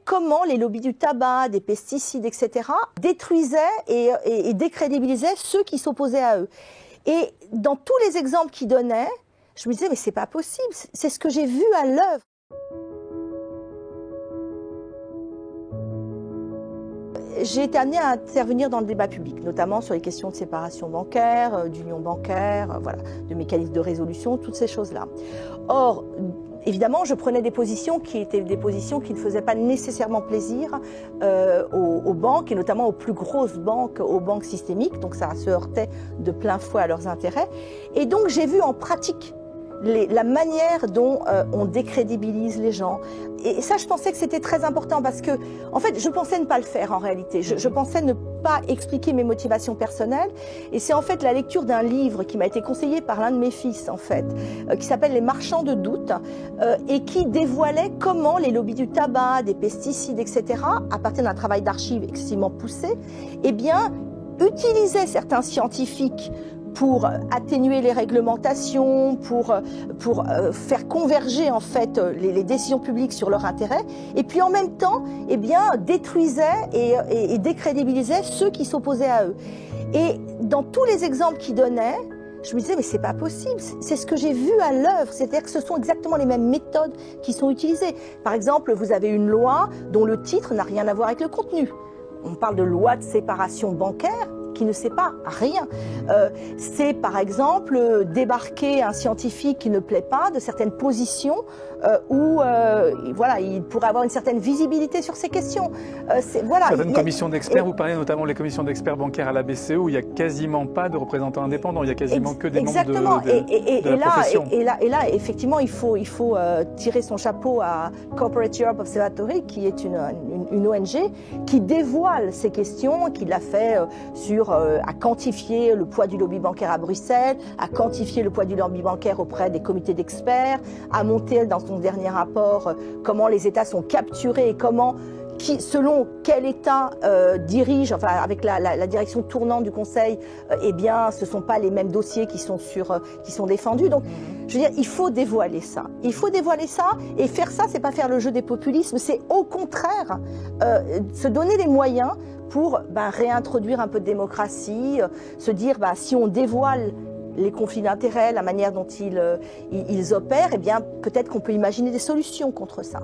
Comment les lobbies du tabac, des pesticides, etc. détruisaient et décrédibilisaient ceux qui s'opposaient à eux. Et dans tous les exemples qu'ils donnaient, je me disais mais c'est pas possible, c'est ce que j'ai vu à l'œuvre. J'ai été amenée à intervenir dans le débat public, notamment sur les questions de séparation bancaire, d'union bancaire, voilà, de mécanismes de résolution, toutes ces choses-là. Or, évidemment, je prenais des positions qui étaient des positions qui ne faisaient pas nécessairement plaisir aux banques, et notamment aux plus grosses banques, aux banques systémiques, donc ça se heurtait de plein fouet à leurs intérêts. Et donc j'ai vu en pratique la manière dont on décrédibilise les gens. Et ça, je pensais que c'était très important parce que, en fait, je pensais ne pas le faire en réalité. Je pensais ne pas expliquer mes motivations personnelles. Et c'est en fait la lecture d'un livre qui m'a été conseillé par l'un de mes fils, en fait, qui s'appelle Les Marchands de doute, et qui dévoilait comment les lobbies du tabac, des pesticides, etc., à partir d'un travail d'archives excessivement poussé, eh bien, utilisaient certains scientifiques pour atténuer les réglementations, pour faire converger en fait les décisions publiques sur leur intérêt, et puis en même temps, eh bien, détruisaient et décrédibilisaient ceux qui s'opposaient à eux. Et dans tous les exemples qu'ils donnaient, je me disais mais c'est pas possible, c'est ce que j'ai vu à l'œuvre, c'est-à-dire que ce sont exactement les mêmes méthodes qui sont utilisées. Par exemple, vous avez une loi dont le titre n'a rien à voir avec le contenu. On parle de loi de séparation bancaire, qui ne sait pas rien. C'est par exemple débarquer un scientifique qui ne plaît pas de certaines positions où voilà, il pourrait avoir une certaine visibilité sur ces questions. Voilà, certaines commissions d'experts, vous parlez notamment des commissions d'experts bancaires à la BCE où il n'y a quasiment pas de représentants indépendants, il n'y a quasiment que des membres de la profession. Et là, effectivement, il faut tirer son chapeau à Corporate Europe Observatory, qui est une ONG qui dévoile ces questions, qui l'a fait à quantifier le poids du lobby bancaire à Bruxelles, à quantifier le poids du lobby bancaire auprès des comités d'experts, à monter dans son dernier rapport comment les États sont capturés et comment, selon quel État dirige, enfin avec la direction tournante du Conseil, eh bien, ce ne sont pas les mêmes dossiers qui sont défendus. Donc, je veux dire, il faut dévoiler ça. Il faut dévoiler ça, et faire ça, c'est pas faire le jeu des populismes, c'est au contraire se donner les moyens pour réintroduire un peu de démocratie, se dire si on dévoile les conflits d'intérêts, la manière dont ils opèrent, eh bien peut-être qu'on peut imaginer des solutions contre ça.